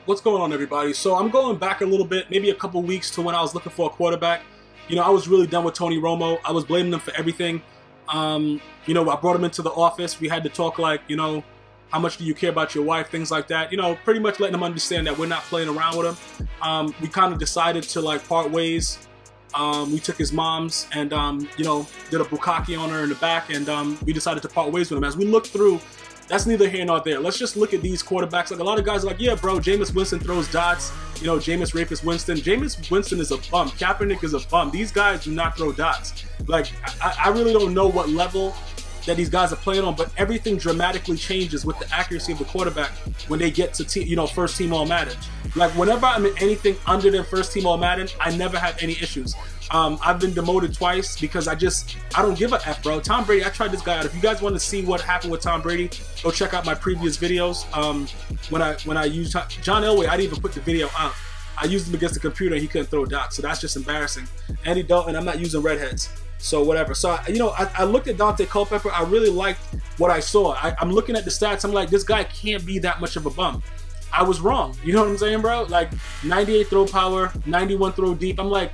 What's going on, everybody? So I'm going back a little bit, maybe a couple weeks to when I was looking for a quarterback. I was really done with Tony Romo. I was blaming him for everything. I brought him into the office. We had to talk like, how much do you care about your wife, things like that. Pretty much letting him understand that we're not playing around with him. We kind of decided to part ways. We took his mom's and, did a bukkake on her in the back, and we decided to part ways with him. As we looked through, that's neither here nor there. Let's just look at these quarterbacks. Like, a lot of guys are like, yeah, bro, Jameis Winston throws dots. Jameis Rapist Winston. Jameis Winston is a bum. Kaepernick is a bum. These guys do not throw dots. Like, I really don't know what level that these guys are playing on, but everything dramatically changes with the accuracy of the quarterback when they get to first team All Madden. Like, whenever I'm in anything under than first team All Madden, I never have any issues. I've been demoted twice because I don't give a F, bro. Tom Brady, I tried this guy out. If you guys want to see what happened with Tom Brady, go check out my previous videos. When I used John Elway, I didn't even put the video out. I used him against the computer and he couldn't throw dots, so that's just embarrassing. Andy Dalton, I'm not using redheads. So whatever. So, I looked at Dante Culpepper. I really liked what I saw. I'm looking at the stats. I'm like, this guy can't be that much of a bum. I was wrong. You know what I'm saying, bro? Like, 98 throw power, 91 throw deep. I'm like,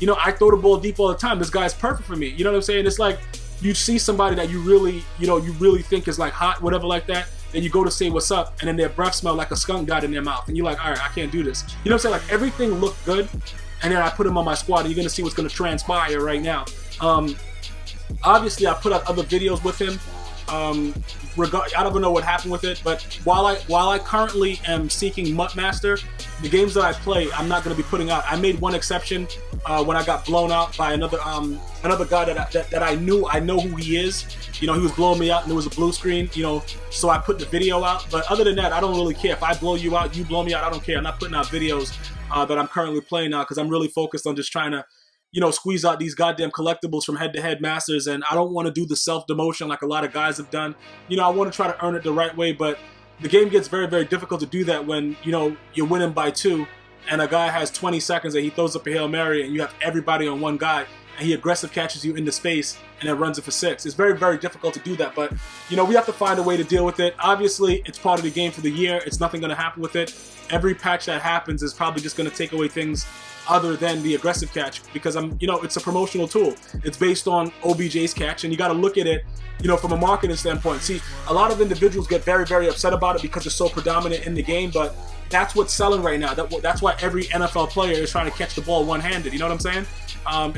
I throw the ball deep all the time. This guy's perfect for me. You know what I'm saying? It's like you see somebody that you really think is like hot, whatever like that. Then you go to say what's up, and then their breath smell like a skunk got in their mouth. And you're like, all right, I can't do this. You know what I'm saying? Like, everything looked good. And then I put him on my squad, and you're going to see what's going to transpire right now. Obviously, I put out other videos with him. I don't know what happened with it, but while I currently am seeking MUT Master, the games that I play, I'm not going to be putting out. I made one exception when I got blown out by another guy that I know who he is. He was blowing me out, and there was a blue screen. So I put the video out. But other than that, I don't really care. If I blow you out, you blow me out, I don't care. I'm not putting out videos that I'm currently playing now because I'm really focused on just trying to squeeze out these goddamn collectibles from head-to-head masters, and I don't want to do the self-demotion like a lot of guys have done. I want to try to earn it the right way, but the game gets very, very difficult to do that when, you're winning by 2, and a guy has 20 seconds and he throws up a Hail Mary, and you have everybody on one guy, and he aggressive catches you into space and then runs it for 6. It's very, very difficult to do that, but, we have to find a way to deal with it. Obviously, it's part of the game for the year. It's nothing going to happen with it. Every patch that happens is probably just going to take away things other than the aggressive catch, because it's a promotional tool. It's based on OBJ's catch, and you got to look at it, from a marketing standpoint. See, a lot of individuals get very, very upset about it because it's so predominant in the game, but that's what's selling right now. That's why every NFL player is trying to catch the ball one-handed. You know what I'm saying?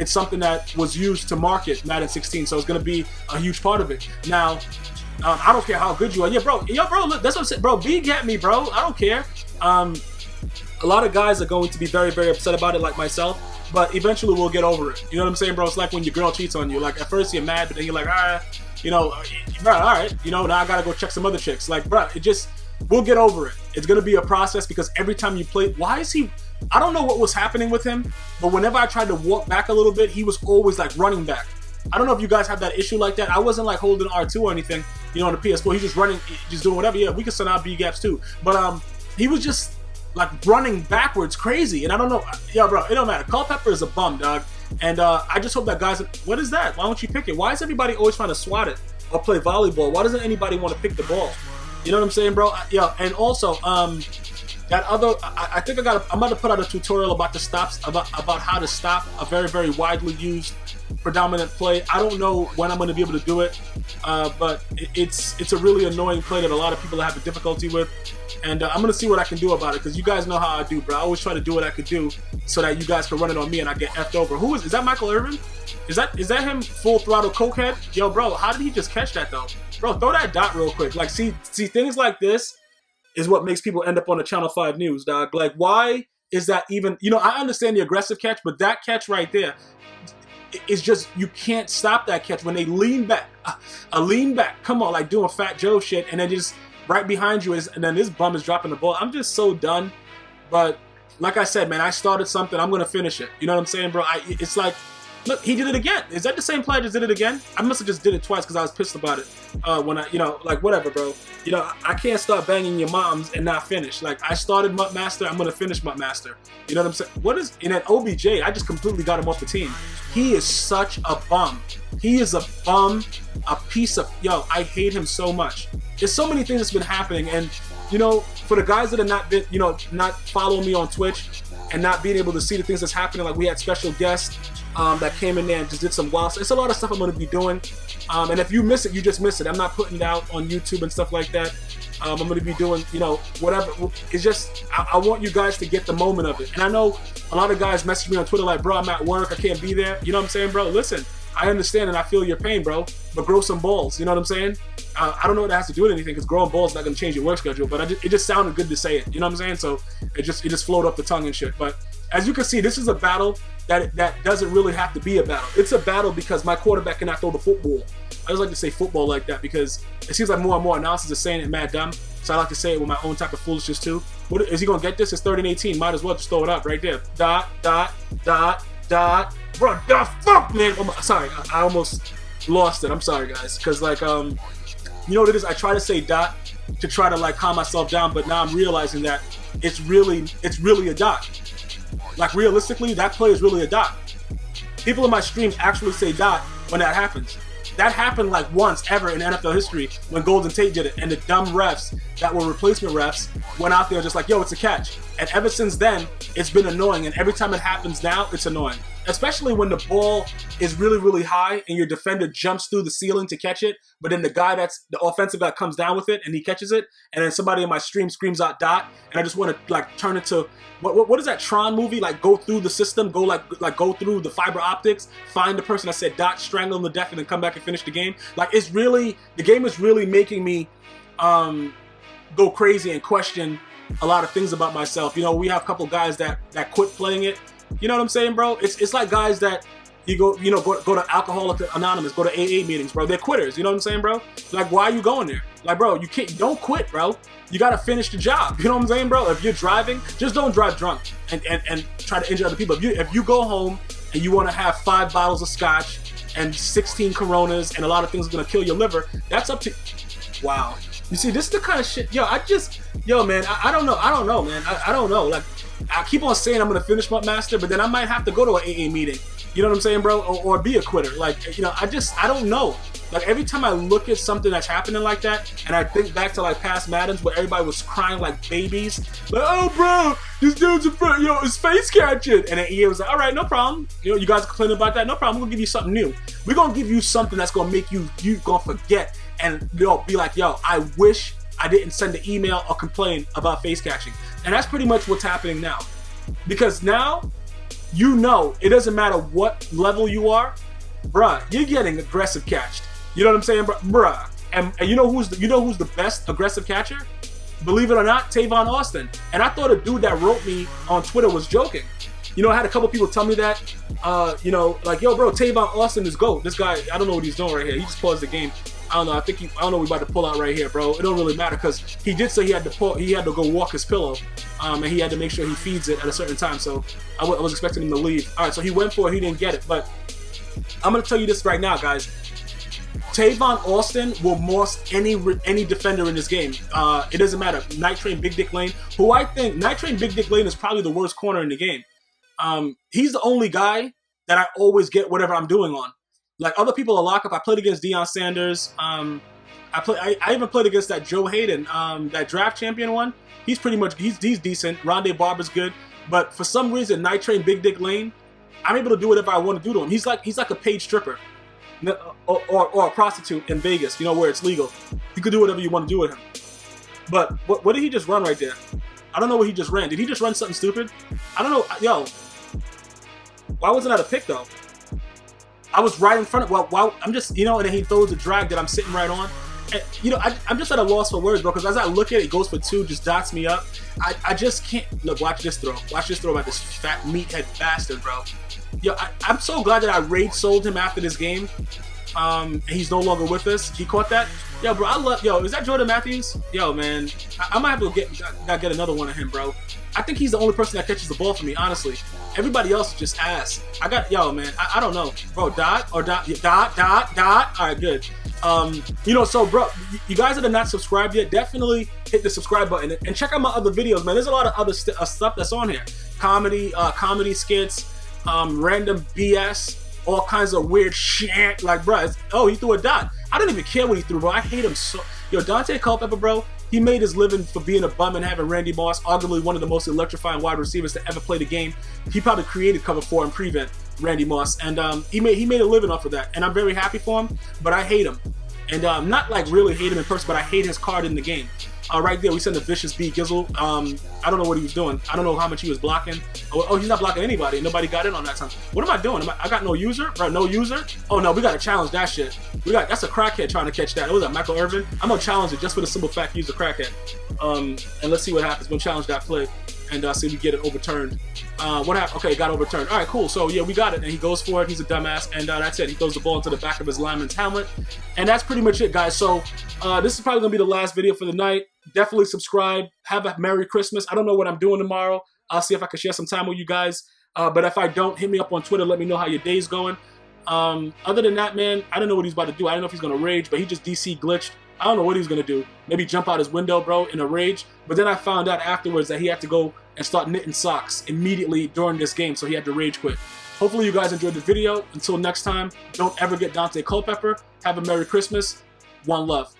It's something that was used to market Madden 16, so it's going to be a huge part of it. Now, I don't care how good you are. Yeah, bro, look, that's what I'm saying. Bro, get me, bro. I don't care. A lot of guys are going to be very, very upset about it, like myself, but eventually we'll get over it. You know what I'm saying, bro? It's like when your girl cheats on you. Like, at first you're mad, but then you're like, bro, all right, now I gotta go check some other chicks. Like, bro, we'll get over it. It's gonna be a process because every time you play, I don't know what was happening with him, but whenever I tried to walk back a little bit, he was always like running back. I don't know if you guys have that issue like that. I wasn't like holding R2 or anything, on the PS4. He's just running, just doing whatever. Yeah, we can send out B gaps too, but he was just like running backwards crazy, and I don't know. Yeah, bro, it don't matter. Culpepper is a bum, dog, and I just hope that guys. What is that? Why don't you pick it? Why is everybody always trying to swat it or play volleyball? Why doesn't anybody want to pick the ball? You know what I'm saying, bro? Yeah, and also that other. I think I'm about to put out a tutorial about the stops, about how to stop a very, very widely used predominant play. I don't know when I'm going to be able to do it, but it's a really annoying play that a lot of people are having difficulty with. And I'm going to see what I can do about it, because you guys know how I do, bro. I always try to do what I could do so that you guys can run it on me and I get effed over. Is that Michael Irvin? Is that him, full throttle cokehead? Yo, bro, how did he just catch that, though? Bro, throw that dot real quick. Like, see things like this is what makes people end up on the Channel 5 News, dog. Like, why is that even... I understand the aggressive catch, but that catch right there is just... You can't stop that catch when they lean back. A lean back. Come on, like doing Fat Joe shit, and then just... right behind you and then this bum is dropping the ball. I'm just so done. But like I said, man, I started something. I'm gonna finish it. You know what I'm saying, bro? It's like, look, he did it again. Is that the same player that did it again? I must have just did it twice because I was pissed about it. When I, like, whatever, bro. I can't start banging your moms and not finish. Like, I started MUT Master. I'm gonna finish MUT Master. You know what I'm saying? And then OBJ, I just completely got him off the team. He is such a bum. He is a bum, a piece of, I hate him so much. There's so many things that's been happening, and you know, for the guys that are not been, you know, not following me on Twitch and not being able to see the things that's happening, like we had special guests that came in there and just did some wild stuff. It's a lot of stuff I'm going to be doing. And if you miss it, you just miss it. I'm not putting it out on YouTube and stuff like that. I'm going to be doing, you know, whatever. It's just, I want you guys to get the moment of it. And I know a lot of guys message me on Twitter like, bro, I'm at work, I can't be there. You know what I'm saying, bro? Listen, I understand and I feel your pain, bro, but grow some balls. You know what I'm saying? I don't know what that has to do with anything, because growing balls is not going to change your work schedule, but it just sounded good to say it. You know what I'm saying? So it just flowed up the tongue and shit. But as you can see, this is a battle that doesn't really have to be a battle. It's a battle because my quarterback cannot throw the football. I just like to say football like that because it seems like more and more announcers are saying it mad dumb. So I like to say it with my own type of foolishness too. What is he gonna get this? It's 3rd and 18. Might as well just throw it up right there. Dot, dot, dot, dot. Bro, the fuck, man. Oh, sorry, I almost lost it. I'm sorry, guys. Because like, you know what it is? I try to say dot to try to like calm myself down, but now I'm realizing that it's really a dot. Like realistically, that play is really a dot. People in my streams actually say dot when that happens. That happened like once ever in NFL history when Golden Tate did it, and the dumb refs that were replacement refs went out there just like, yo, it's a catch. And ever since then, it's been annoying, and every time it happens now, it's annoying. Especially when the ball is really, really high and your defender jumps through the ceiling to catch it, but then the offensive guy comes down with it and he catches it, and then somebody in my stream screams out dot, and I just want to like turn it to, what is that Tron movie? Like go through the system, go go through the fiber optics, find the person that said dot, strangle them to death, and then come back and finish the game. Like the game is really making me go crazy and question a lot of things about myself. You know, we have a couple guys that quit playing it. You know what I'm saying, bro? It's like guys that go to Alcoholics Anonymous, go to AA meetings, bro. They're quitters. You know what I'm saying, bro? Like, why are you going there? Like, bro, don't quit, bro. You gotta finish the job. You know what I'm saying, bro? If you're driving, just don't drive drunk and try to injure other people. If you go home and you want to have 5 bottles of scotch and 16 Coronas and a lot of things are gonna kill your liver, that's up to. Wow. You see, this is the kind of shit. Yo, man, I don't know, man. I don't know. Like, I keep on saying I'm gonna finish MUT Master, but then I might have to go to an AA meeting. You know what I'm saying, bro? Or be a quitter. Like, you know, I don't know. Like, every time I look at something that's happening like that, and I think back to like past Maddens where everybody was crying like babies, like, oh, bro, this dude's his face catching, and then EA was like, all right, no problem. You know, you guys complaining about that? No problem. We're gonna give you something new. We're gonna give you something that's gonna make you gonna forget and be like, yo, I wish I didn't send an email or complain about face catching. And that's pretty much what's happening now. Because now, you know, it doesn't matter what level you are, bruh, you're getting aggressive catched. You know what I'm saying, bruh? And you know who's the best aggressive catcher? Believe it or not, Tavon Austin. And I thought a dude that wrote me on Twitter was joking. You know, I had a couple people tell me that, you know, like, yo, bro, Tavon Austin is GOAT. This guy, I don't know what he's doing right here. He just paused the game. I don't know. I don't know. We're about to pull out right here, bro. It don't really matter because he did say he had to go walk his pillow, and he had to make sure he feeds it at a certain time. So I was expecting him to leave. All right, so he went for it. He didn't get it. But I'm gonna tell you this right now, guys. Tavon Austin will moss any defender in this game. It doesn't matter. Night Train Big Dick Lane, who I think Night Train Big Dick Lane is probably the worst corner in the game. He's the only guy that I always get whatever I'm doing on. Like, other people are lock up. I played against Deion Sanders. I even played against that Joe Hayden, that draft champion one. He's decent. Rondé Barber's good. But for some reason, Night Train Big Dick Lane, I'm able to do whatever I want to do to him. He's like a paid stripper. Or a prostitute in Vegas, you know, where it's legal. You could do whatever you want to do with him. But what did he just run right there? I don't know what he just ran. Did he just run something stupid? I don't know. Yo, why wasn't that a pick, though? I was right in front of, well, I'm just, you know, and then he throws a drag that I'm sitting right on. And, you know, I'm just at a loss for words, bro, because as I look at it, it goes for 2, just dots me up. I just can't, look, watch this throw. Watch this throw by this fat meathead bastard, bro. Yo, I'm so glad that I raid sold him after this game. And he's no longer with us. He caught that. Yo, bro, is that Jordan Matthews? Yo, man, I might have to get another one of him, bro. I think he's the only person that catches the ball for me, honestly. Everybody else is just ass. Yo, man, I don't know. Bro, dot. All right, good. You know, so, bro, you guys that are not subscribed yet, definitely hit the subscribe button and check out my other videos, man. There's a lot of other stuff that's on here. Comedy skits, random BS, all kinds of weird shit. Like, bro, he threw a dot. I don't even care what he threw, bro. I hate him so. Yo, Dante Culpepper, bro, He made his living for being a bum and having Randy Moss, arguably one of the most electrifying wide receivers to ever play the game. He probably created cover 4 and prevent Randy Moss, and he made a living off of that, and I'm very happy for him, but I hate him. And not like really hate him in person, but I hate his card in the game. Right there, we sent a vicious B Gizzle. I don't know what he was doing. I don't know how much he was blocking. Oh, he's not blocking anybody. Nobody got in on that time. What am I doing? I got no user? Bro, no user? Oh no, we gotta challenge that shit. That's a crackhead trying to catch that. What was that, Michael Irvin? I'm gonna challenge it just for the simple fact he's a crackhead. And let's see what happens. We'll challenge that play and see if we get it overturned. What happened? Okay, it got overturned. All right, cool. So yeah, we got it, and he goes for it. He's a dumbass, and that's it. He throws the ball into the back of his lineman's helmet, and that's pretty much it, guys. So this is probably gonna be the last video for the night. Definitely subscribe. Have a Merry Christmas. I don't know what I'm doing tomorrow. I'll see if I can share some time with you guys. But if I don't, hit me up on Twitter. Let me know how your day's going. Other than that, man, I don't know what he's about to do. I don't know if he's gonna rage, but he just DC glitched. I don't know what he's gonna do. Maybe jump out his window, bro, in a rage. But then I found out afterwards that he had to go and start knitting socks immediately during this game, so he had to rage quit. Hopefully you guys enjoyed the video. Until next time, don't ever get Dante Culpepper. Have a Merry Christmas. One love.